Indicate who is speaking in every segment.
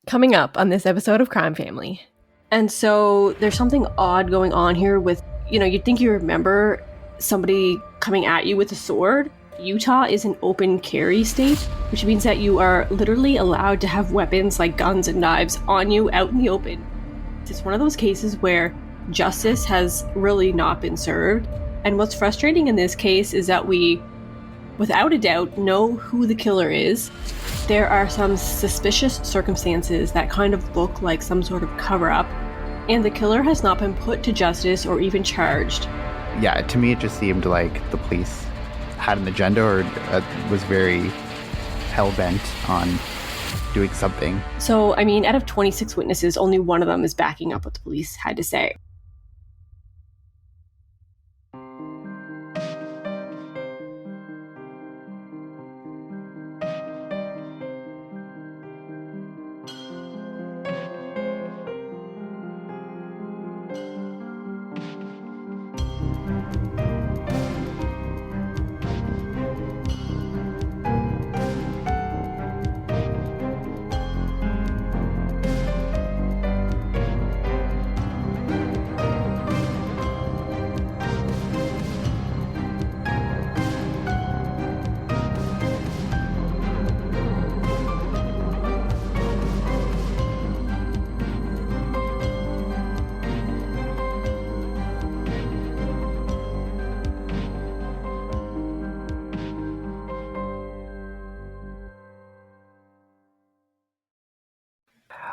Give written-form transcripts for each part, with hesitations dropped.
Speaker 1: Coming up on this episode of Crime Family. And so there's something odd going on here with, you'd think you remember somebody coming at you with a sword. Utah is an open carry state, which means that you are literally allowed to have weapons like guns and knives on you out in the open. It's one of those cases where justice has really not been served. And what's frustrating in this case is that we, without a doubt, know who the killer is. There are some suspicious circumstances that kind of look like some sort of cover-up, and the killer has not been put to justice or even charged.
Speaker 2: Yeah, to me it just seemed like the police had an agenda or was very hell-bent on doing something.
Speaker 1: So, out of 26 witnesses, only one of them is backing up what the police had to say.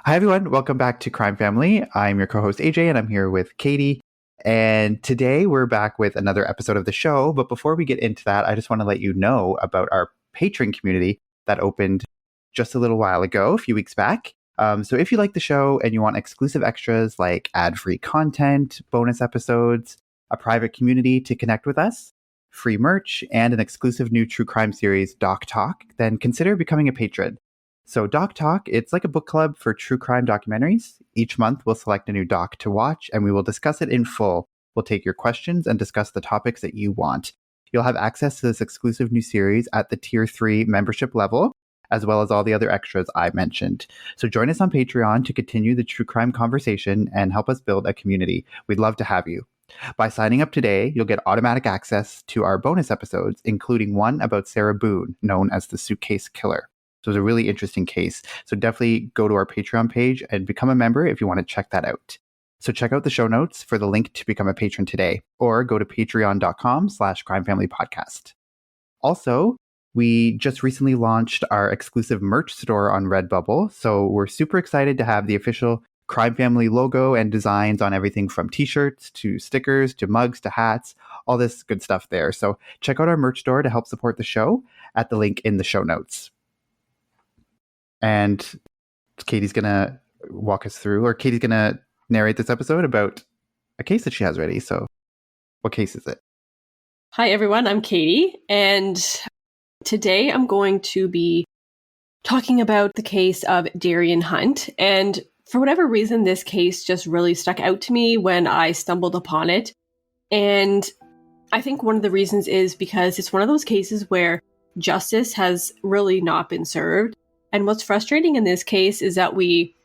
Speaker 2: Hi, everyone. Welcome back to Crime Family. I'm your co-host, AJ, and I'm here with Katie. And today we're back with another episode of the show. But before we get into that, I just want to let you know about our patron community that opened just a little while ago, a few weeks back. So if you like the show and you want exclusive extras like ad-free content, bonus episodes, a private community to connect with us, free merch, and an exclusive new true crime series, Doc Talk, then consider becoming a patron. So Doc Talk, it's like a book club for true crime documentaries. Each month, we'll select a new doc to watch, and we will discuss it in full. We'll take your questions and discuss the topics that you want. You'll have access to this exclusive new series at the Tier 3 membership level, as well as all the other extras I mentioned. So join us on Patreon to continue the true crime conversation and help us build a community. We'd love to have you. By signing up today, you'll get automatic access to our bonus episodes, including one about Sarah Boone, known as the Suitcase Killer. So it was a really interesting case. So definitely go to our Patreon page and become a member if you want to check that out. So check out the show notes for the link to become a patron today, or go to patreon.com/crimefamilypodcast. Also, we just recently launched our exclusive merch store on Redbubble. So we're super excited to have the official Crime Family logo and designs on everything from t-shirts to stickers to mugs to hats, all this good stuff there. So check out our merch store to help support the show at the link in the show notes. And Katie's going to walk us through, or Katie's going to narrate this episode about a case that she has ready. So what case is it?
Speaker 1: Hi, everyone. I'm Katie. And today I'm going to be talking about the case of Darrien Hunt. And for whatever reason, this case just really stuck out to me when I stumbled upon it. And I think one of the reasons is because it's one of those cases where justice has really not been served. And what's frustrating in this case is that we,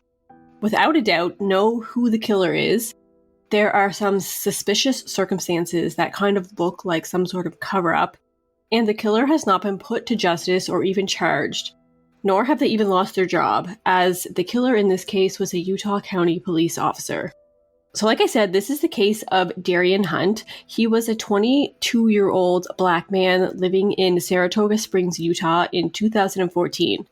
Speaker 1: without a doubt, know who the killer is. There are some suspicious circumstances that kind of look like some sort of cover-up, and the killer has not been put to justice or even charged, nor have they even lost their job, as the killer in this case was a Utah County police officer. So like I said, this is the case of Darrien Hunt. He was a 22-year-old black man living in Saratoga Springs, Utah in 2014.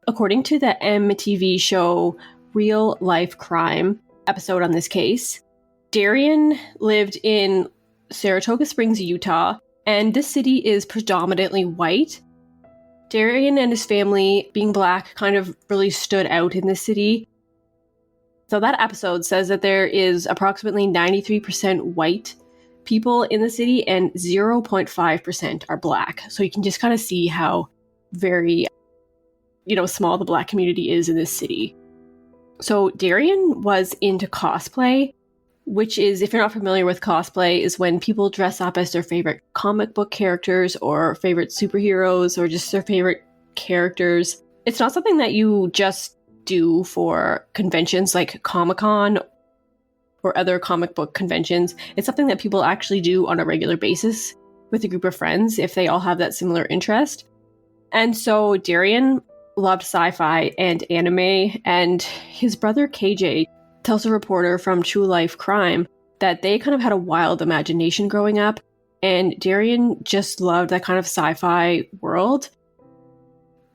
Speaker 1: According to the MTV show Real Life Crime episode on this case, Darrien lived in Saratoga Springs, Utah, and this city is predominantly white. Darrien and his family, being black, kind of really stood out in this city. So that episode says that there is approximately 93% white people in the city and 0.5% are black. So you can just kind of see how very small the black community is in this city. So Darrien was into cosplay, which is, if you're not familiar with cosplay, is when people dress up as their favorite comic book characters or favorite superheroes or just their favorite characters. It's not something that you just do for conventions like Comic-Con or other comic book conventions. It's something that people actually do on a regular basis with a group of friends if they all have that similar interest. And so Darrien loved sci-fi and anime, and his brother KJ tells a reporter from True Life Crime that they kind of had a wild imagination growing up, and Darrien just loved that kind of sci-fi world.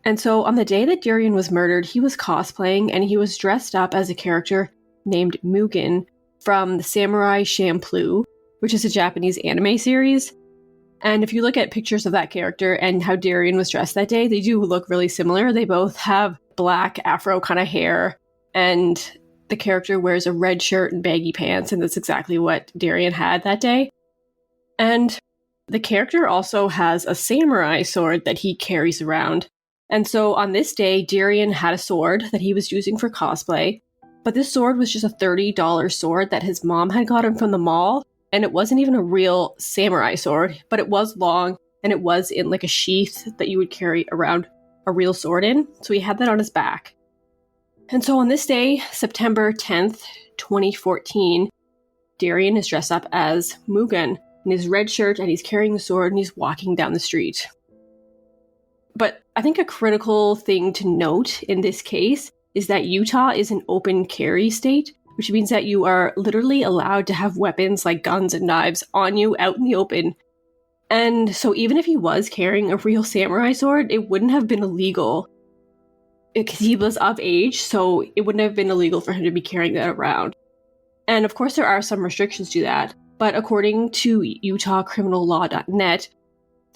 Speaker 1: And so on the day that Darrien was murdered, he was cosplaying, and he was dressed up as a character named Mugen from the Samurai Champloo, which is a Japanese anime series. And if you look at pictures of that character and how Darrien was dressed that day, they do look really similar. They both have black afro kind of hair, and the character wears a red shirt and baggy pants, and that's exactly what Darrien had that day. And the character also has a samurai sword that he carries around. And so on this day, Darrien had a sword that he was using for cosplay, but this sword was just a $30 sword that his mom had gotten from the mall, and it wasn't even a real samurai sword, but it was long, and it was in like a sheath that you would carry around a real sword in, so he had that on his back. And so on this day, September 10th, 2014, Darrien is dressed up as Mugen in his red shirt, and he's carrying the sword, and he's walking down the street. But I think a critical thing to note in this case is that Utah is an open carry state, which means that you are literally allowed to have weapons like guns and knives on you out in the open. And so even if he was carrying a real samurai sword, it wouldn't have been illegal because he was of age, so it wouldn't have been illegal for him to be carrying that around. And of course there are some restrictions to that, but according to utahcriminallaw.net,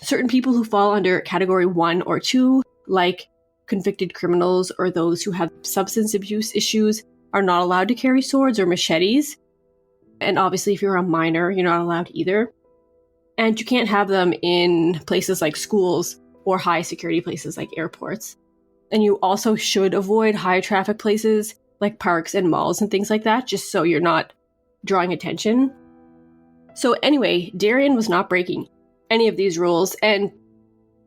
Speaker 1: certain people who fall under category 1 or 2, like convicted criminals or those who have substance abuse issues, are not allowed to carry swords or machetes. And obviously if you're a minor, you're not allowed either. And you can't have them in places like schools or high security places like airports. And you also should avoid high traffic places like parks and malls and things like that, just so you're not drawing attention. So anyway, Darrien was not breaking any of these rules, and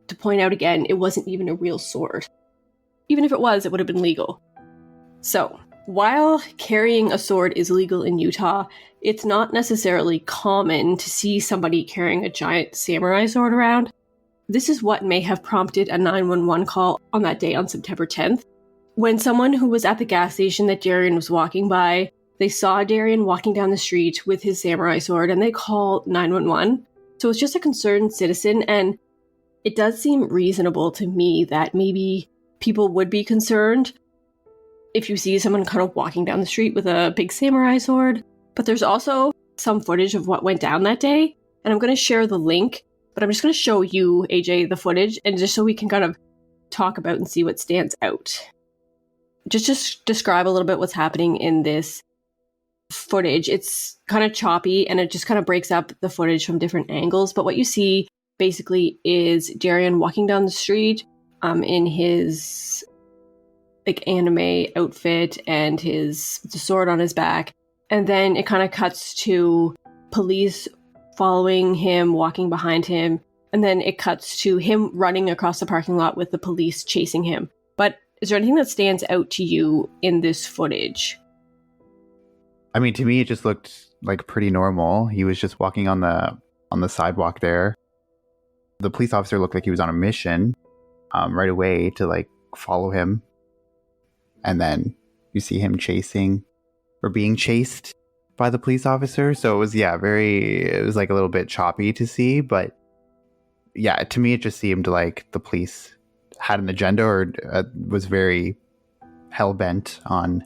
Speaker 1: to point out again, it wasn't even a real sword. Even if it was, it would have been legal. So, while carrying a sword is legal in Utah, it's not necessarily common to see somebody carrying a giant samurai sword around. This is what may have prompted a 911 call on that day on September 10th. When someone who was at the gas station that Darrien was walking by, they saw Darrien walking down the street with his samurai sword, and they called 911. So it's just a concerned citizen, and it does seem reasonable to me that maybe people would be concerned if you see someone kind of walking down the street with a big samurai sword. But there's also some footage of what went down that day, and I'm going to share the link, but I'm just going to show you, AJ, the footage, and just so we can kind of talk about and see what stands out. Just describe a little bit what's happening in this footage. It's kind of choppy, and it just kind of breaks up the footage from different angles, but what you see basically is Darrien walking down the street in his like anime outfit and the sword on his back, and then it kind of cuts to police following him, walking behind him, and then it cuts to him running across the parking lot with the police chasing him. But is there anything that stands out to you in this footage?
Speaker 2: I mean, to me, it just looked like pretty normal. He was just walking on the sidewalk there. The police officer looked like he was on a mission right away to like follow him. And then you see him chasing or being chased by the police officer. So it was, it was like a little bit choppy to see. But yeah, to me, it just seemed like the police had an agenda or was very hell-bent on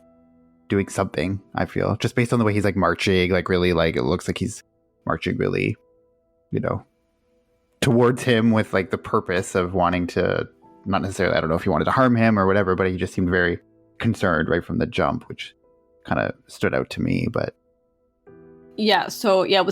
Speaker 2: doing something, I feel, just based on the way he's like marching, like really, like it looks like he's marching really, towards him with like the purpose of wanting to, not necessarily, I don't know if he wanted to harm him or whatever, but he just seemed very concerned right from the jump, which kind of stood out to me. But what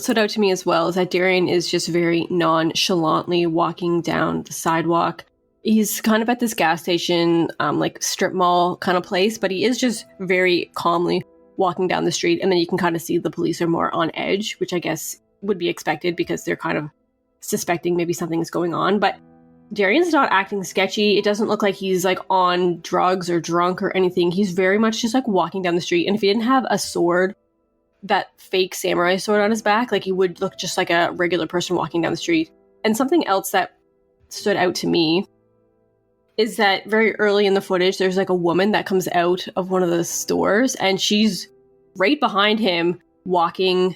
Speaker 2: stood out to me as well is that Darrien is just very nonchalantly walking down the sidewalk. He's kind of at this gas station, like strip mall kind of place, but he is just very calmly walking down the street. And then you can kind of see the police are more on edge, which I guess would be expected because they're kind of suspecting maybe something's going on. But
Speaker 1: Darrien's not acting sketchy. It doesn't look like he's like on drugs or drunk or anything. He's very much just like walking down the street. And if he didn't have a sword, that fake samurai sword on his back, like he would look just like a regular person walking down the street. And something else that stood out to me is that very early in the footage, there's like a woman that comes out of one of the stores and she's right behind him walking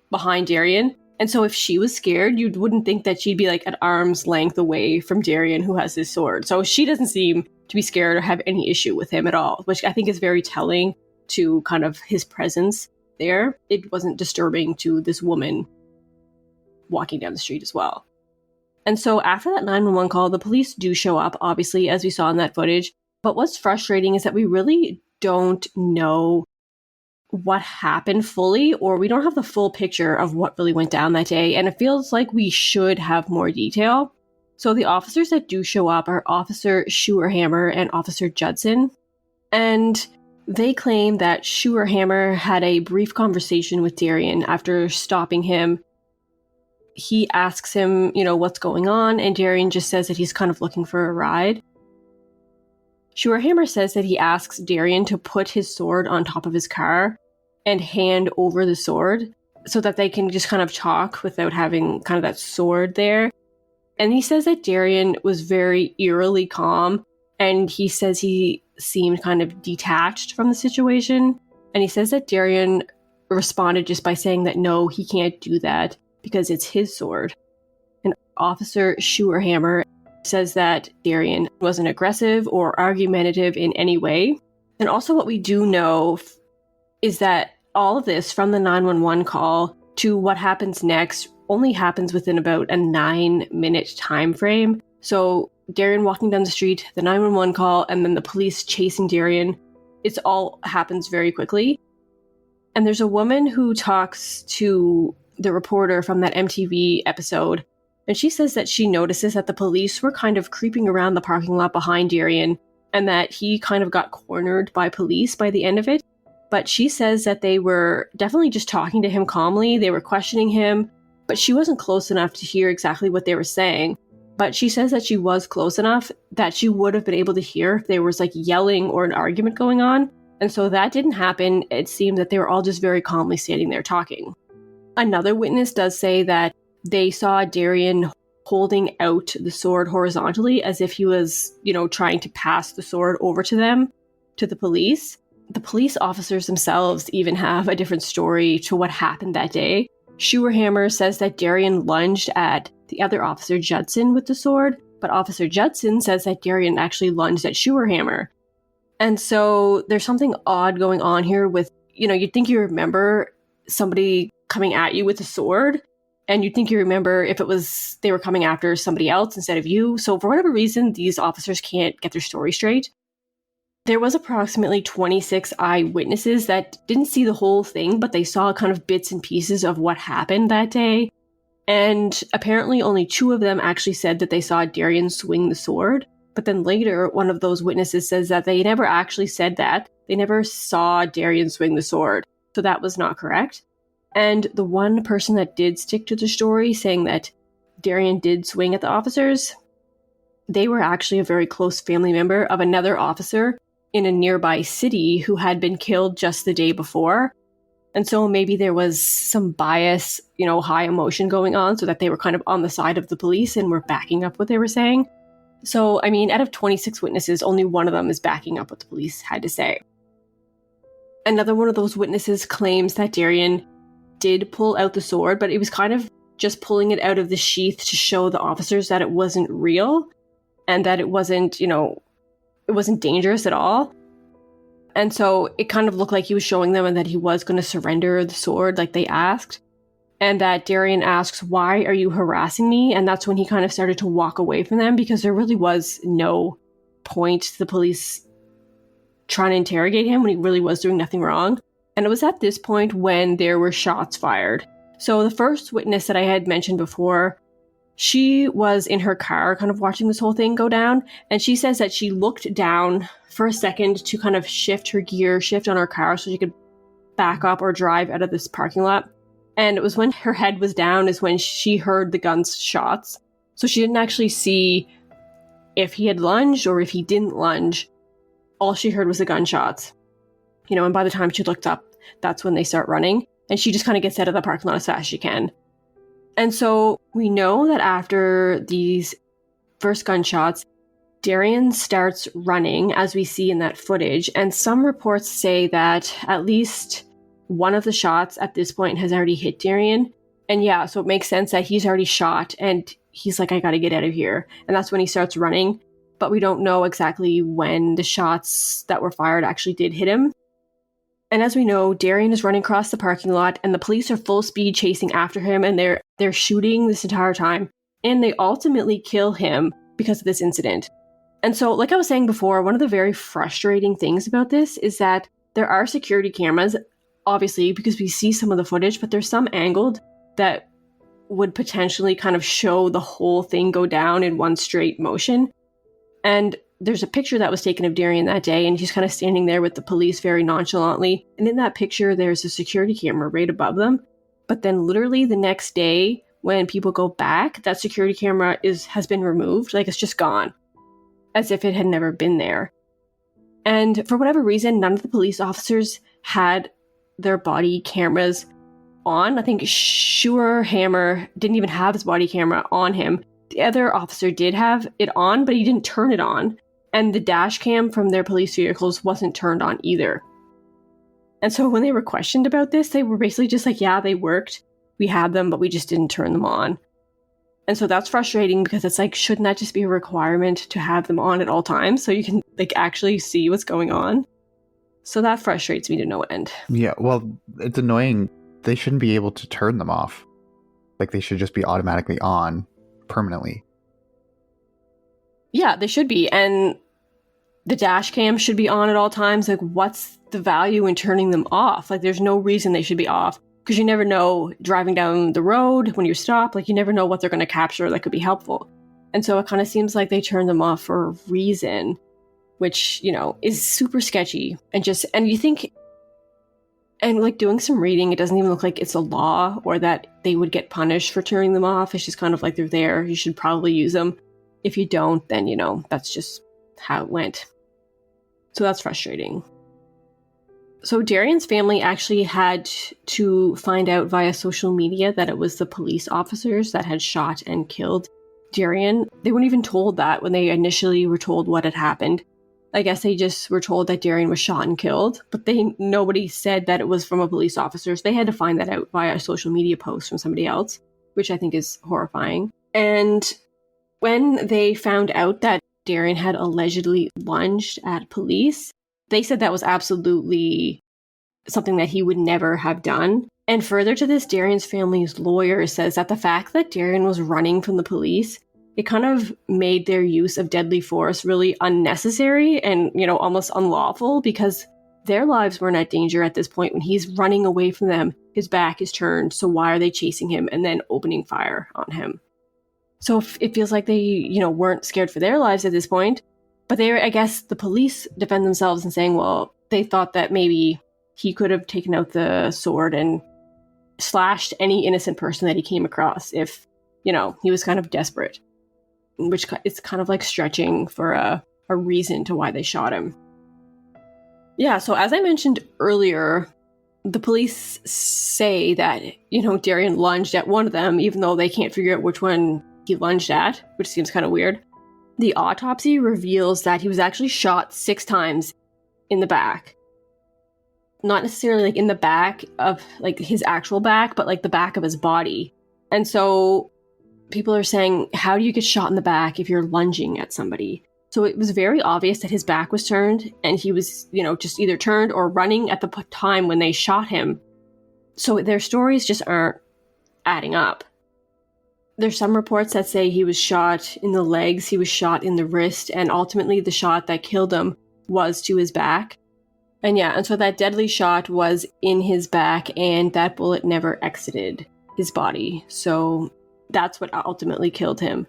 Speaker 1: behind Darrien. And so if she was scared, you wouldn't think that she'd be like at arm's length away from Darrien, who has his sword. So she doesn't seem to be scared or have any issue with him at all, which I think is very telling to kind of his presence there. It wasn't disturbing to this woman walking down the street as well. And so after that 911 call, the police do show up, obviously, as we saw in that footage. But what's frustrating is that we really don't know what happened fully, or we don't have the full picture of what really went down that day. And it feels like we should have more detail. So the officers that do show up are Officer Scheuerhammer and Officer Judson. And they claim that Scheuerhammer had a brief conversation with Darrien after stopping him. He asks him, what's going on, and Darrien just says that he's kind of looking for a ride. Scheuerhammer says that he asks Darrien to put his sword on top of his car and hand over the sword so that they can just kind of talk without having kind of that sword there. And he says that Darrien was very eerily calm, and he says he seemed kind of detached from the situation. And he says that Darrien responded just by saying that no, he can't do that because it's his sword. And Officer Scheuerhammer says that Darrien wasn't aggressive or argumentative in any way. And also what we do know is that all of this, from the 911 call to what happens next, only happens within about a 9-minute time frame. So Darrien walking down the street, the 911 call, and then the police chasing Darrien, it all happens very quickly. And there's a woman who talks to the reporter from that MTV episode, and she says that she notices that the police were kind of creeping around the parking lot behind Darrien, and that he kind of got cornered by police by the end of it. But she says that they were definitely just talking to him calmly, they were questioning him, but she wasn't close enough to hear exactly what they were saying. But she says that she was close enough that she would have been able to hear if there was like yelling or an argument going on. And so that didn't happen. It seemed that they were all just very calmly standing there talking. Another witness does say that they saw Darrien holding out the sword horizontally as if he was, trying to pass the sword over to them, to the police. The police officers themselves even have a different story to what happened that day. Scheuerhammer says that Darrien lunged at the other Officer Judson with the sword, but Officer Judson says that Darrien actually lunged at Scheuerhammer. And so there's something odd going on here with, you'd think you remember somebody coming at you with a sword, and you'd think you remember if it was they were coming after somebody else instead of you. So for whatever reason, these officers can't get their story straight. There was approximately 26 eyewitnesses that didn't see the whole thing, but they saw kind of bits and pieces of what happened that day. And apparently only 2 of them actually said that they saw Darrien swing the sword. But then later, one of those witnesses says that they never actually said that. They never saw Darrien swing the sword. So that was not correct. And the one person that did stick to the story, saying that Darrien did swing at the officers, they were actually a very close family member of another officer in a nearby city who had been killed just the day before. And so maybe there was some bias, high emotion going on, so that they were kind of on the side of the police and were backing up what they were saying. So, out of 26 witnesses, only one of them is backing up what the police had to say. Another one of those witnesses claims that Darrien did pull out the sword, but it was kind of just pulling it out of the sheath to show the officers that it wasn't real and that it wasn't, it wasn't dangerous at all. And so it kind of looked like he was showing them and that he was going to surrender the sword like they asked. And that Darrien asks, "Why are you harassing me?" And that's when he kind of started to walk away from them, because there really was no point to the police trying to interrogate him when he really was doing nothing wrong. And it was at this point when there were shots fired. So the first witness that I had mentioned before, she was in her car kind of watching this whole thing go down. And she says that she looked down for a second to kind of shift her gear shift on her car so she could back up or drive out of this parking lot. And it was when her head was down is when she heard the gun's shots. So she didn't actually see if he had lunged or if he didn't lunge. All she heard was the gunshots. And by the time she looked up, that's when they start running. And she just kind of gets out of the parking lot as fast as she can. And so we know that after these first gunshots, Darrien starts running, as we see in that footage. And some reports say that at least one of the shots at this point has already hit Darrien. And yeah, so it makes sense that he's already shot and he's like, I gotta get out of here. And that's when he starts running. But we don't know exactly when the shots that were fired actually did hit him. And as we know, Darrien is running across the parking lot and the police are full speed chasing after him, and they're shooting this entire time. And they ultimately kill him because of this incident. And so, like I was saying before, one of the very frustrating things about this is that there are security cameras, obviously, because we see some of the footage, but there's some angled that would potentially kind of show the whole thing go down in one straight motion. And there's a picture that was taken of Darrien that day, and he's kind of standing there with the police very nonchalantly. And in that picture, there's a security camera right above them. But then literally the next day, when people go back, that security camera has been removed. Like, it's just gone, as if it had never been there. And for whatever reason, none of the police officers had their body cameras on. I think Hammer didn't even have his body camera on him. The other officer did have it on, but he didn't turn it on. And the dash cam from their police vehicles wasn't turned on either. And so when they were questioned about this, they were basically just like, yeah, they worked. We had them, but we just didn't turn them on. And so that's frustrating because it's like, shouldn't that just be a requirement to have them on at all times so you can like actually see what's going on? So that frustrates me to no end.
Speaker 2: Yeah, well, it's annoying. They shouldn't be able to turn them off. Like, they should just be automatically on permanently.
Speaker 1: Yeah, they should be. And the dash cam should be on at all times. Like, what's the value in turning them off? Like, there's no reason they should be off, because you never know, driving down the road when you stop, like, you never know what they're going to capture that could be helpful. And so it kind of seems like they turned them off for a reason, which, is super sketchy. And you think, and like doing some reading, it doesn't even look like it's a law or that they would get punished for turning them off. It's just kind of like, they're there. You should probably use them. If you don't, then, that's just how it went. So that's frustrating. So Darrien's family actually had to find out via social media that it was the police officers that had shot and killed Darrien. They weren't even told that when they initially were told what had happened. I guess they just were told that Darrien was shot and killed, but nobody said that it was from a police officer. So they had to find that out via a social media post from somebody else, which I think is horrifying. And when they found out that Darrien had allegedly lunged at police, they said that was absolutely something that he would never have done. And further to this, Darrien's family's lawyer says that the fact that Darrien was running from the police, it kind of made their use of deadly force really unnecessary and, almost unlawful, because their lives weren't at danger at this point when he's running away from them. His back is turned, so why are they chasing him and then opening fire on him? So it feels like they, weren't scared for their lives at this point. But I guess the police defend themselves and saying, well, they thought that maybe he could have taken out the sword and slashed any innocent person that he came across if, he was kind of desperate. Which it's kind of like stretching for a reason to why they shot him. Yeah, so as I mentioned earlier, the police say that, Darrien lunged at one of them, even though they can't figure out which one he lunged at, which seems kind of weird. The autopsy reveals that he was actually shot 6 times in the back. Not necessarily like in the back of like his actual back, but like the back of his body. And so people are saying, how do you get shot in the back if you're lunging at somebody? So it was very obvious that his back was turned and he was, just either turned or running at the time when they shot him. So their stories just aren't adding up. There's some reports that say he was shot in the legs, he was shot in the wrist, and ultimately the shot that killed him was to his back. And so that deadly shot was in his back, and that bullet never exited his body. So that's what ultimately killed him.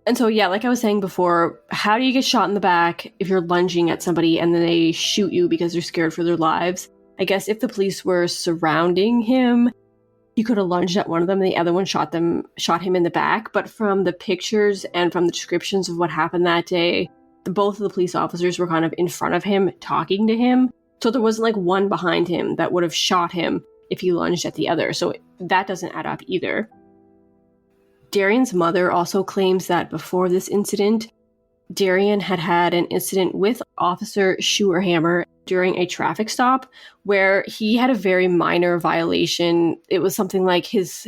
Speaker 1: And so, like I was saying before, how do you get shot in the back if you're lunging at somebody and then they shoot you because they're scared for their lives? I guess if the police were surrounding him, he could have lunged at one of them and the other one shot him in the back. But from the pictures and from the descriptions of what happened that day, both of the police officers were kind of in front of him talking to him. So there wasn't like one behind him that would have shot him if he lunged at the other. So that doesn't add up either. Darrien's mother also claims that before this incident, Darrien had an incident with Officer Scheuerhammer during a traffic stop where he had a very minor violation. It was something like his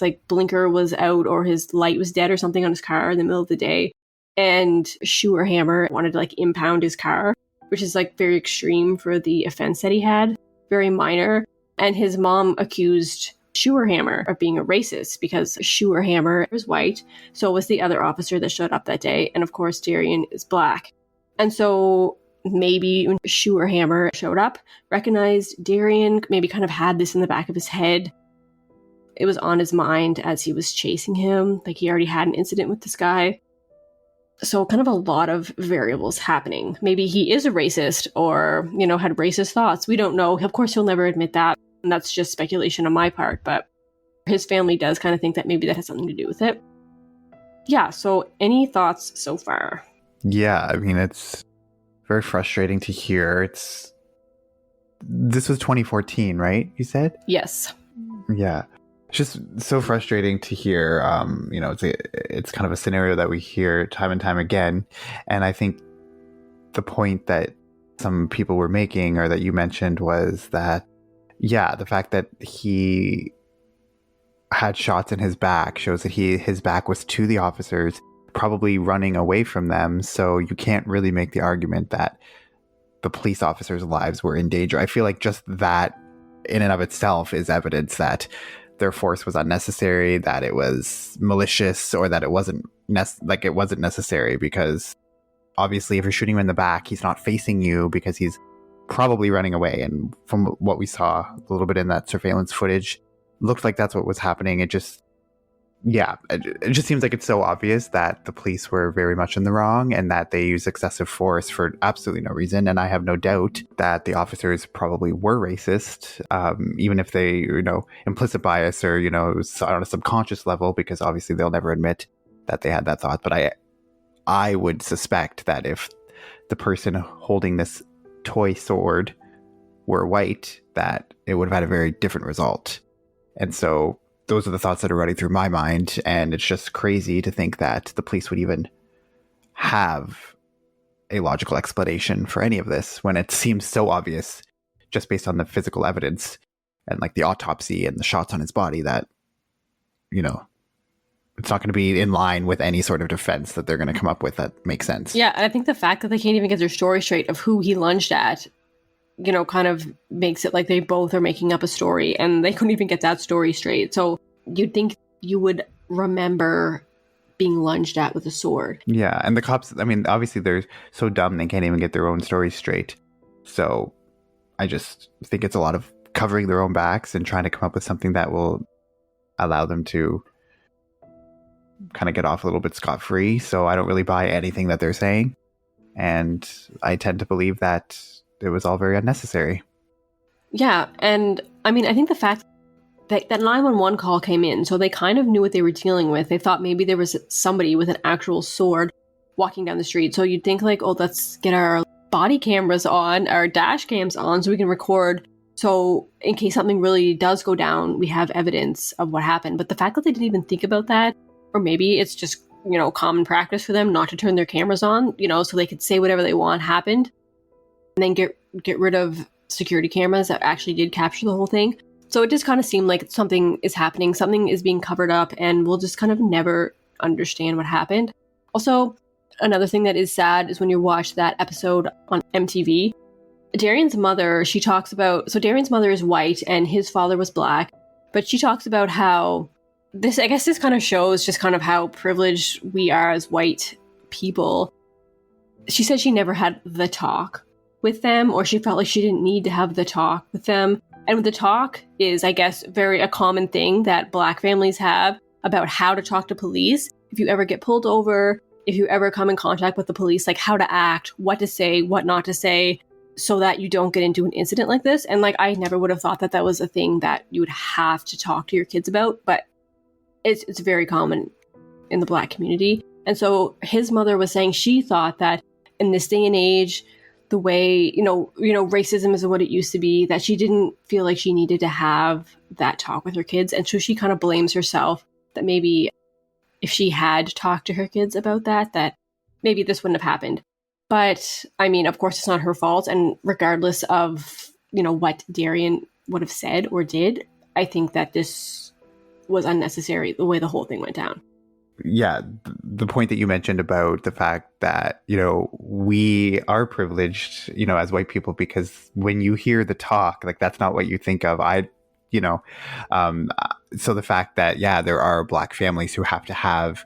Speaker 1: like blinker was out or his light was dead or something on his car in the middle of the day. And Scheuerhammer wanted to like impound his car, which is like very extreme for the offense that he had, very minor. And his mom accused Scheuerhammer of being a racist because Scheuerhammer is white, so was the other officer that showed up that day, and of course Darrien is black. And so maybe when Scheuerhammer showed up, recognized Darrien, maybe kind of had this in the back of his head. It was on his mind as he was chasing him, like he already had an incident with this guy. So kind of a lot of variables happening. Maybe he is a racist or, had racist thoughts. We don't know. Of course, he'll never admit that. And that's just speculation on my part, but his family does kind of think that maybe that has something to do with it. Yeah, so any thoughts so far?
Speaker 2: Yeah, I mean, it's very frustrating to hear. This was 2014, right? You said?
Speaker 1: Yes.
Speaker 2: Yeah. It's just so frustrating to hear. It's kind of a scenario that we hear time and time again. And I think the point that some people were making or that you mentioned was that the fact that he had shots in his back shows that his back was to the officers, probably running away from them. So you can't really make the argument that the police officers' lives were in danger. I feel like just that in and of itself is evidence that their force was unnecessary, that it was malicious, or that it wasn't necessary, because obviously if you're shooting him in the back, he's not facing you because he's probably running away. And from what we saw a little bit in that surveillance footage, looked like that's what was happening. It just seems like it's so obvious that the police were very much in the wrong and that they used excessive force for absolutely no reason. And I have no doubt that the officers probably were racist, even if they, implicit bias or, it was on a subconscious level, because obviously they'll never admit that they had that thought. But I would suspect that if the person holding this toy sword were white, that it would have had a very different result. And so those are the thoughts that are running through my mind. And it's just crazy to think that the police would even have a logical explanation for any of this when it seems so obvious just based on the physical evidence and like the autopsy and the shots on his body that, it's not going to be in line with any sort of defense that they're going to come up with that makes sense.
Speaker 1: Yeah, and I think the fact that they can't even get their story straight of who he lunged at, kind of makes it like they both are making up a story and they couldn't even get that story straight. So you'd think you would remember being lunged at with a sword.
Speaker 2: Yeah, and the cops, I mean, obviously they're so dumb they can't even get their own story straight. So I just think it's a lot of covering their own backs and trying to come up with something that will allow them to kind of get off a little bit scot-free. So I don't really buy anything that they're saying. And I tend to believe that it was all very unnecessary.
Speaker 1: Yeah, and I mean, I think the fact that 911 call came in, so they kind of knew what they were dealing with. They thought maybe there was somebody with an actual sword walking down the street. So you'd think like, oh, let's get our body cameras on, our dash cams on, so we can record. So in case something really does go down, we have evidence of what happened. But the fact that they didn't even think about that, or maybe it's just, common practice for them not to turn their cameras on, so they could say whatever they want happened and then get rid of security cameras that actually did capture the whole thing. So it just kind of seemed like something is happening, something is being covered up, and we'll just kind of never understand what happened. Also, another thing that is sad is when you watch that episode on MTV, Darrien's mother, she talks about, so Darrien's mother is white and his father was black, but she talks about how this kind of shows just kind of how privileged we are as white people. She said she never had the talk with them, or she felt like she didn't need to have the talk with them. And the talk is, I guess, very a common thing that black families have about how to talk to police. If you ever get pulled over, if you ever come in contact with the police, like how to act, what to say, what not to say. so that you don't get into an incident like this. And like, I never would have thought that that was a thing that you would have to talk to your kids about, but it's very common in the Black community. And so his mother was saying she thought that in this day and age, the way, racism isn't what it used to be, that she didn't feel like she needed to have that talk with her kids. And so she kind of blames herself that maybe if she had talked to her kids about that maybe this wouldn't have happened. But I mean, of course, it's not her fault. And regardless of, what Darrien would have said or did, I think that this was unnecessary, the way the whole thing went down.
Speaker 2: Yeah, the point that you mentioned about the fact that, we are privileged, as white people, because when you hear the talk, like, that's not what you think of. So the fact that, yeah, there are Black families who have to have,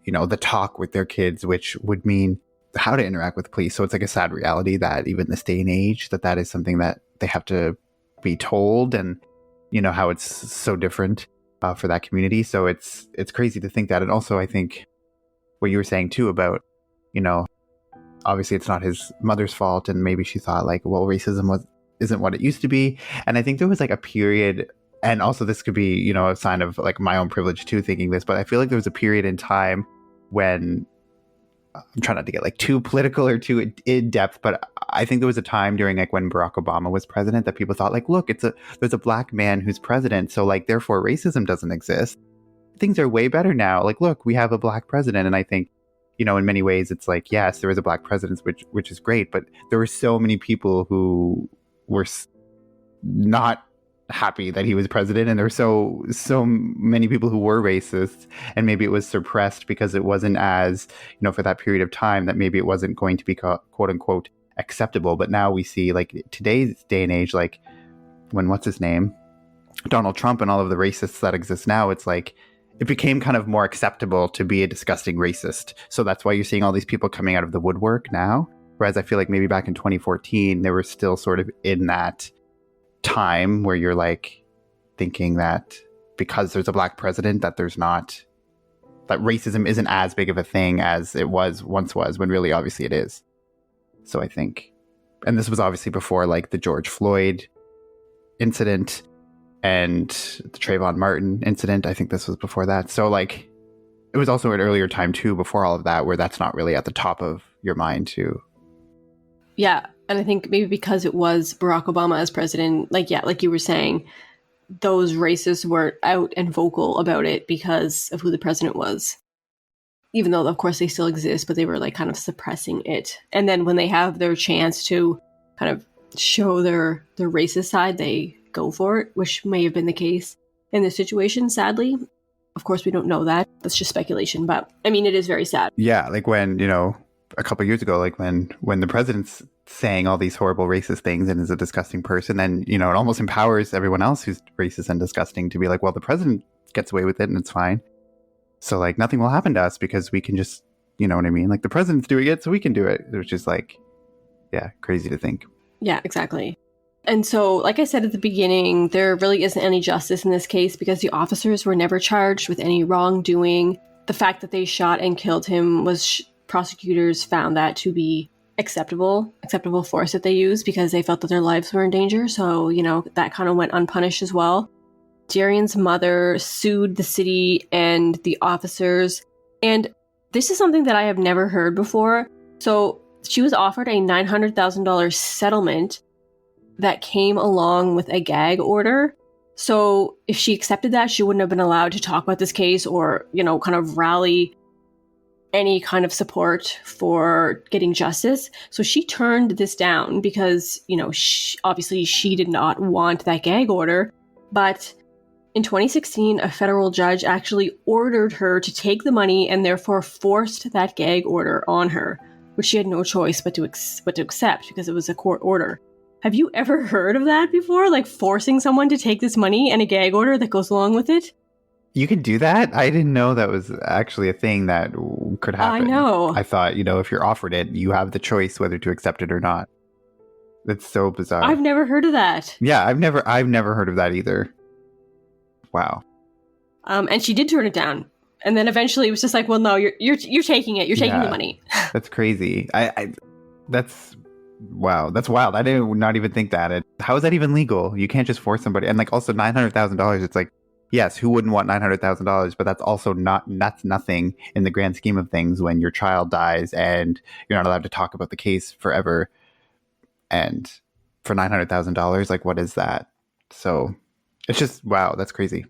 Speaker 2: the talk with their kids, which would mean how to interact with police. So it's like a sad reality that even this day and age, that is something that they have to be told, and, how it's so different for that community. So it's crazy to think that. And also, I think what you were saying too about, obviously it's not his mother's fault, and maybe she thought like, well, racism isn't what it used to be. And I think there was like a period, and also this could be, a sign of like my own privilege too, thinking this, but I feel like there was a period in time when, I'm trying not to get like too political or too in depth, but I think there was a time during like when Barack Obama was president that people thought like, look, there's a Black man who's president, so like therefore racism doesn't exist. Things are way better now. Like, look, we have a Black president. And I think, in many ways it's like, yes, there is a Black president, which is great, but there were so many people who were not happy that he was president, and there were so many people who were racist, and maybe it was suppressed because it wasn't as, for that period of time, that maybe it wasn't going to be quote unquote acceptable. But now we see, like, today's day and age, like when what's his name, Donald Trump, and all of the racists that exist now, it's like it became kind of more acceptable to be a disgusting racist. So that's why you're seeing all these people coming out of the woodwork now, whereas I feel like maybe back in 2014 they were still sort of in that time where you're like thinking that because there's a Black president that racism isn't as big of a thing as it once was, when really obviously it is. So I think, and this was obviously before like the George Floyd incident and the Trayvon Martin incident. I think this was before that. So like it was also an earlier time too, before all of that, where that's not really at the top of your mind too.
Speaker 1: Yeah. And I think maybe because it was Barack Obama as president, like you were saying, those racists were out and vocal about it because of who the president was. Even though, of course, they still exist, but they were like kind of suppressing it. And then when they have their chance to kind of show their racist side, they go for it, which may have been the case in this situation, sadly. Of course, we don't know that. That's just speculation. But I mean, it is very sad.
Speaker 2: Yeah, like when, a couple of years ago, like when the president's saying all these horrible racist things and is a disgusting person, then, it almost empowers everyone else who's racist and disgusting to be like, well, the president gets away with it and it's fine. So like nothing will happen to us because we can just, you know what I mean? Like the president's doing it, so we can do it. It was just like, yeah, crazy to think.
Speaker 1: Yeah, exactly. And so, like I said at the beginning, there really isn't any justice in this case because the officers were never charged with any wrongdoing. The fact that they shot and killed him was prosecutors found that to be acceptable force that they used because they felt that their lives were in danger. So, that kind of went unpunished as well. Darrien's mother sued the city and the officers. And this is something that I have never heard before. So she was offered a $900,000 settlement that came along with a gag order. So if she accepted that, she wouldn't have been allowed to talk about this case or, kind of rally any kind of support for getting justice. So she turned this down because, obviously she did not want that gag order. But in 2016, a federal judge actually ordered her to take the money and therefore forced that gag order on her, which she had no choice but to accept because it was a court order. Have you ever heard of that before? Like forcing someone to take this money and a gag order that goes along with it?
Speaker 2: You can do that? I didn't know that was actually a thing that could happen.
Speaker 1: I know.
Speaker 2: I thought, if you're offered it, you have the choice whether to accept it or not. That's so bizarre.
Speaker 1: I've never heard of that.
Speaker 2: Yeah, I've never heard of that either. Wow.
Speaker 1: And she did turn it down. And then eventually it was just like, well, no, you're taking it. You're taking the money.
Speaker 2: That's crazy. Wow, that's wild. I did not even think that. How is that even legal? You can't just force somebody. And like also $900,000. It's like, yes, who wouldn't want $900,000? But that's also that's nothing in the grand scheme of things when your child dies and you're not allowed to talk about the case forever. And for $900,000, like what is that? So it's just wow, that's crazy.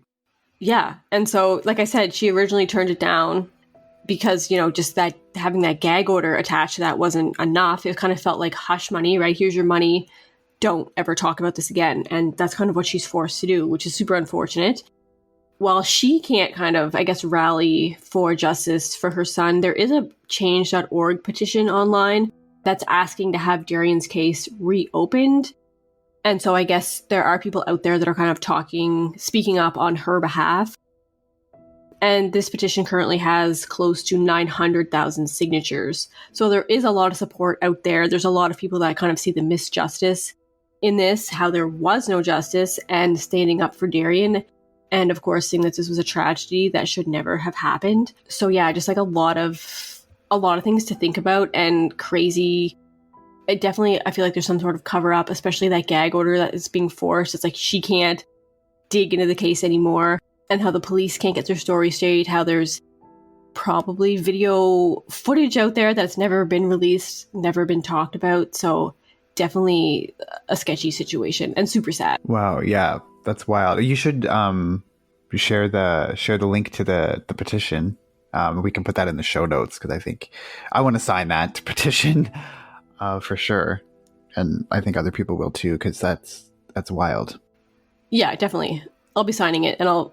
Speaker 1: Yeah. And so, like I said, she originally turned it down because, you know, just that having that gag order attached to that wasn't enough. It kind of felt like hush money, right? Here's your money. Don't ever talk about this again. And that's kind of what she's forced to do, which is super unfortunate. While she can't kind of, I guess, rally for justice for her son, there is a change.org petition online that's asking to have Darrien's case reopened. And so I guess there are people out there that are kind of speaking up on her behalf. And this petition currently has close to 900,000 signatures. So there is a lot of support out there. There's a lot of people that kind of see the misjustice in this, how there was no justice, and standing up for Darrien. And of course, seeing that this was a tragedy that should never have happened. So yeah, just like a lot of things to think about and crazy. I feel like there's some sort of cover up, especially that gag order that is being forced. It's like she can't dig into the case anymore. And how the police can't get their story straight, how there's probably video footage out there that's never been released, never been talked about. So definitely a sketchy situation and super sad.
Speaker 2: Wow, yeah, that's wild. You should share the link to the petition. We can put that in the show notes because I think I want to sign that petition for sure, and I think other people will too because that's wild.
Speaker 1: Yeah, definitely. I'll be signing it and I'll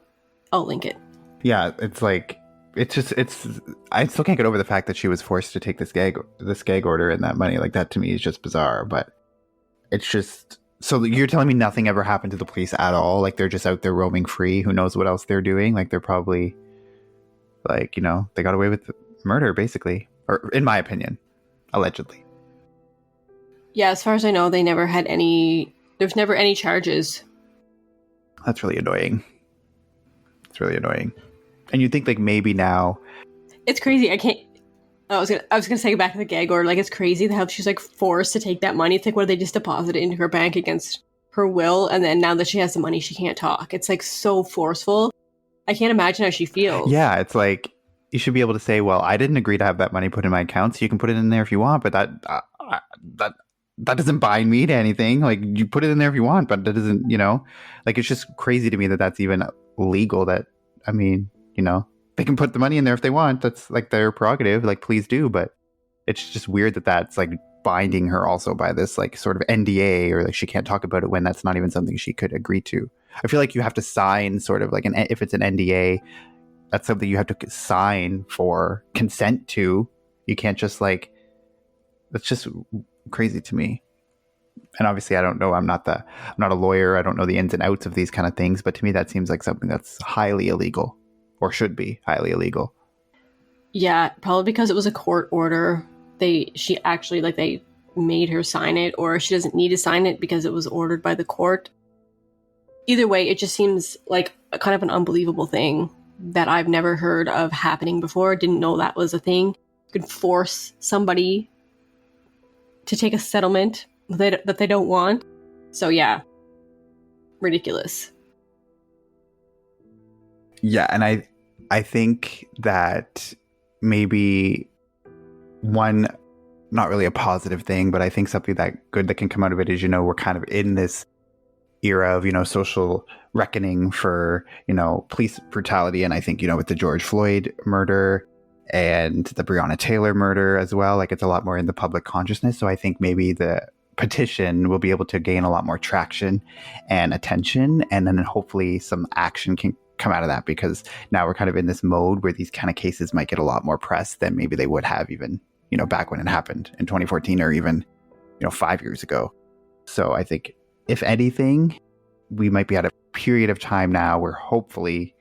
Speaker 1: link it.
Speaker 2: Yeah, it's like I still can't get over the fact that she was forced to take this gag order and that money. Like that to me is just bizarre. But it's just, so you're telling me nothing ever happened to the police at all? Like they're just out there roaming free. Who knows what else they're doing? Like they're probably like, you know, they got away with murder basically, or in my opinion, allegedly.
Speaker 1: Yeah, as far as I know, there's never any charges.
Speaker 2: That's really annoying. It's really annoying. And you think like maybe now
Speaker 1: it's crazy. I was gonna say back to the gag order. Like it's crazy how she's like forced to take that money. It's like what they just deposited into her bank against her will, and then now that she has the money, she can't talk. It's like so forceful. I can't imagine how she feels.
Speaker 2: Yeah, it's like you should be able to say, "Well, I didn't agree to have that money put in my account, so you can put it in there if you want." But that doesn't bind me to anything. Like you put it in there if you want, but that doesn't, you know, like it's just crazy to me that that's even legal. That I mean, you know, they can put the money in there if they want. That's like their prerogative. Like, please do. But it's just weird that that's like binding her also by this like sort of NDA, or like she can't talk about it when that's not even something she could agree to. I feel like you have to sign sort of like if it's an NDA, that's something you have to sign for consent to. You can't just like, that's just crazy to me. And obviously I don't know, I'm not a lawyer. I don't know the ins and outs of these kind of things, but to me that seems like something that's highly illegal, or should be highly illegal.
Speaker 1: Yeah, probably because it was a court order. They made her sign it, or she doesn't need to sign it because it was ordered by the court. Either way, it just seems like a kind of an unbelievable thing that I've never heard of happening before. Didn't know that was a thing. You could force somebody to take a settlement that they don't want. So yeah, ridiculous.
Speaker 2: Yeah, and I think that maybe one, not really a positive thing, but I think something that good that can come out of it is, you know, we're kind of in this era of, you know, social reckoning for, you know, police brutality. And I think, you know, with the George Floyd murder and the Breonna Taylor murder as well, like it's a lot more in the public consciousness. So I think maybe the petition will be able to gain a lot more traction and attention, and then hopefully some action can come out of that, because now we're kind of in this mode where these kind of cases might get a lot more press than maybe they would have even, you know, back when it happened in 2014 or even, you know, 5 years ago. So I think if anything, we might be at a period of time now where hopefully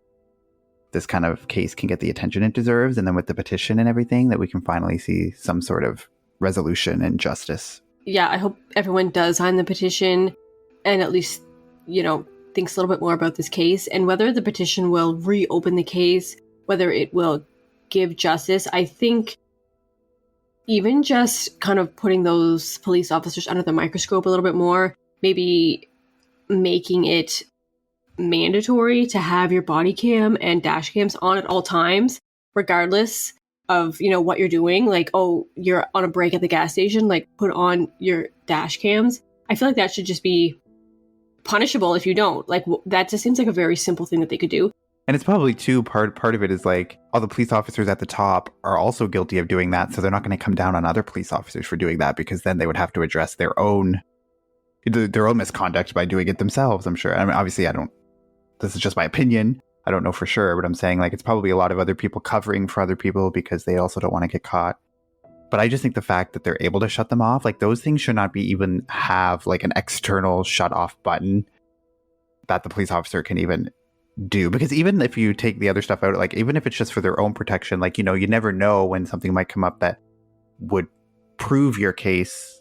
Speaker 2: this kind of case can get the attention it deserves. And then with the petition and everything, that we can finally see some sort of resolution and justice.
Speaker 1: Yeah, I hope everyone does sign the petition and at least, you know, thinks a little bit more about this case, and whether the petition will reopen the case, whether it will give justice. I think Even just kind of putting those police officers under the microscope a little bit more, maybe making it mandatory to have your body cam and dash cams on at all times, regardless of, what you're doing. Like, oh, you're on a break at the gas station, like put on your dash cams. I feel like that should just be punishable if you don't. Like, that just seems like a very simple thing that they could do.
Speaker 2: And it's probably too, part of it is like all the police officers at the top are also guilty of doing that. So they're not going to come down on other police officers for doing that, because then they would have to address their own misconduct by doing it themselves, I'm sure. I mean, obviously, this is just my opinion. I don't know for sure, but I'm saying like it's probably a lot of other people covering for other people because they also don't want to get caught. But I just think the fact that they're able to shut them off, like those things should not be even have like an external shut off button that the police officer can even do. Because even if you take the other stuff out, like even if it's just for their own protection, like, you never know when something might come up that would prove your case.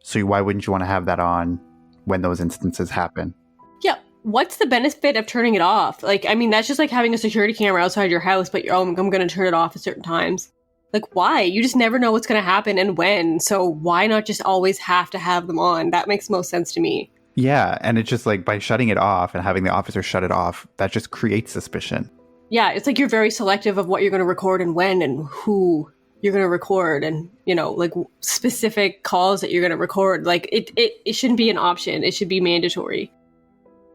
Speaker 2: So why wouldn't you want to have that on when those instances happen?
Speaker 1: Yeah. What's the benefit of turning it off? Like, I mean, that's just like having a security camera outside your house, but I'm going to turn it off at certain times. Like, why? You just never know what's going to happen and when. So why not just always have to have them on? That makes most sense to me.
Speaker 2: Yeah, and it's just like by shutting it off and having the officer shut it off, that just creates suspicion. Yeah,
Speaker 1: it's like you're very selective of what you're going to record and when and who you're going to record, and, like specific calls that you're going to record. Like it shouldn't be an option. It should be mandatory.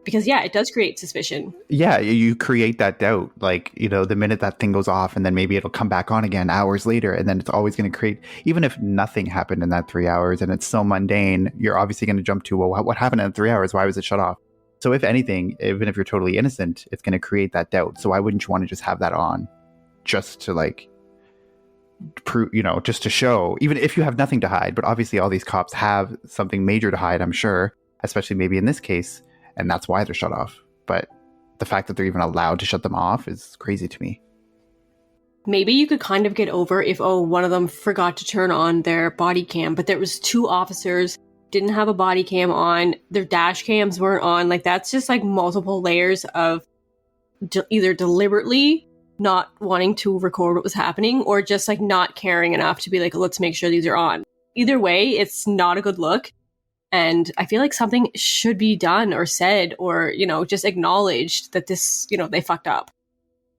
Speaker 1: Because, yeah, it does create suspicion.
Speaker 2: Yeah, you create that doubt. Like, the minute that thing goes off and then maybe it'll come back on again hours later. And then it's always going to create, even if nothing happened in that 3 hours and it's so mundane, you're obviously going to jump to, well, what happened in 3 hours? Why was it shut off? So if anything, even if you're totally innocent, it's going to create that doubt. So why wouldn't you want to just have that on just to like prove, just to show, even if you have nothing to hide? But obviously all these cops have something major to hide, I'm sure, especially maybe in this case. And that's why they're shut off. But the fact that they're even allowed to shut them off is crazy to me.
Speaker 1: Maybe you could kind of get over if, one of them forgot to turn on their body cam, but there was two officers, didn't have a body cam on, their dash cams weren't on. Like, that's just like multiple layers of either deliberately not wanting to record what was happening or just like not caring enough to be like, let's make sure these are on. Either way, it's not a good look. And I feel like something should be done or said or, just acknowledged that this, they fucked up,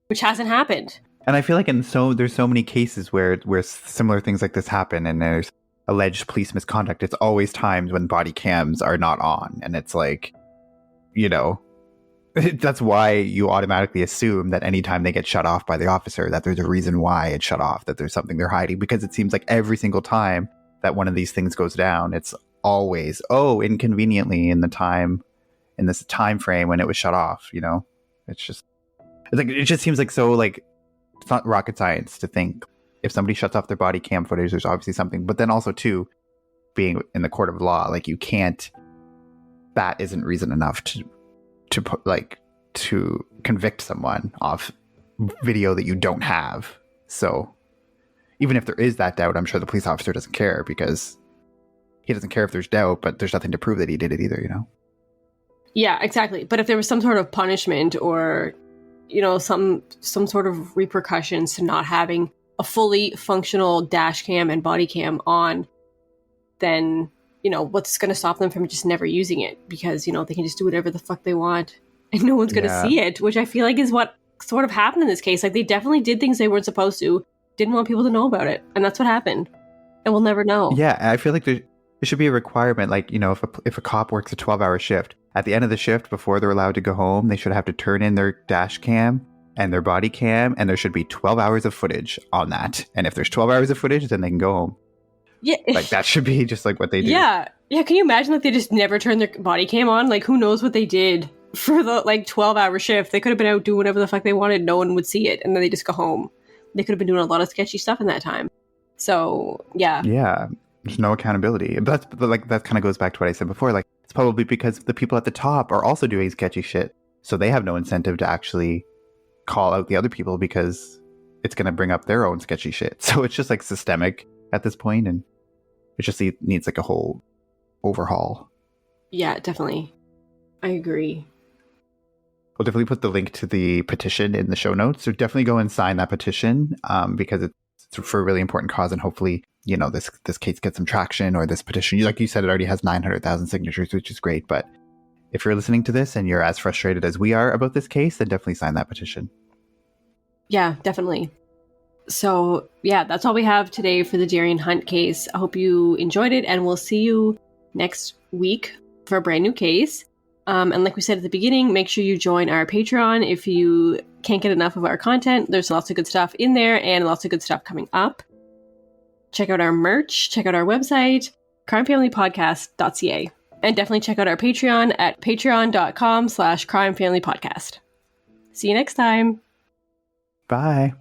Speaker 1: which hasn't happened.
Speaker 2: And I feel like there's so many cases where similar things like this happen and there's alleged police misconduct. It's always times when body cams are not on. And it's like, that's why you automatically assume that anytime they get shut off by the officer, that there's a reason why it's shut off, that there's something they're hiding. Because it seems like every single time that one of these things goes down, it's always inconveniently in this time frame when it was shut off. It just seems like so, like, it's not rocket science to think if somebody shuts off their body cam footage, there's obviously something. But then also too, being in the court of law, like, you can't, that isn't reason enough to put, like, to convict someone off video that you don't have. So even if there is that doubt, I'm sure the police officer doesn't care, because he doesn't care if there's doubt, but there's nothing to prove that he did it either,
Speaker 1: Yeah, exactly. But if there was some sort of punishment or, some sort of repercussions to not having a fully functional dash cam and body cam on, then, what's going to stop them from just never using it? Because, they can just do whatever the fuck they want and no one's going to see it, which I feel like is what sort of happened in this case. Like, they definitely did things they weren't supposed to, didn't want people to know about it. And that's what happened. And we'll never know.
Speaker 2: Yeah, I feel like there should be a requirement, like, if a cop works a 12-hour shift, at the end of the shift, before they're allowed to go home, they should have to turn in their dash cam and their body cam, and there should be 12 hours of footage on that. And if there's 12 hours of footage, then they can go home. Yeah. Like, that should be just like what they do.
Speaker 1: Yeah. Yeah, can you imagine that they just never turned their body cam on? Like, who knows what they did for the, 12-hour shift? They could have been out doing whatever the fuck they wanted. No one would see it. And then they just go home. They could have been doing a lot of sketchy stuff in that time. So, yeah.
Speaker 2: Yeah. There's no accountability. But that kind of goes back to what I said before. Like, it's probably because the people at the top are also doing sketchy shit. So they have no incentive to actually call out the other people, because it's going to bring up their own sketchy shit. So it's just like systemic at this point, and it just needs like a whole overhaul.
Speaker 1: Yeah, definitely. I agree.
Speaker 2: We'll definitely put the link to the petition in the show notes. So definitely go and sign that petition, because it's for a really important cause, and hopefully, this case gets some traction, or this petition, like you said, it already has 900,000 signatures, which is great. But if you're listening to this and you're as frustrated as we are about this case, then definitely sign that petition.
Speaker 1: Yeah, definitely. So yeah, that's all we have today for the Darrien Hunt case. I hope you enjoyed it, and we'll see you next week for a brand new case. And like we said at the beginning, make sure you join our Patreon if you can't get enough of our content. There's lots of good stuff in there and lots of good stuff coming up. Check out our merch, check out our website, crimefamilypodcast.ca. And definitely check out our Patreon at patreon.com/crimefamilypodcast. See you next time.
Speaker 2: Bye.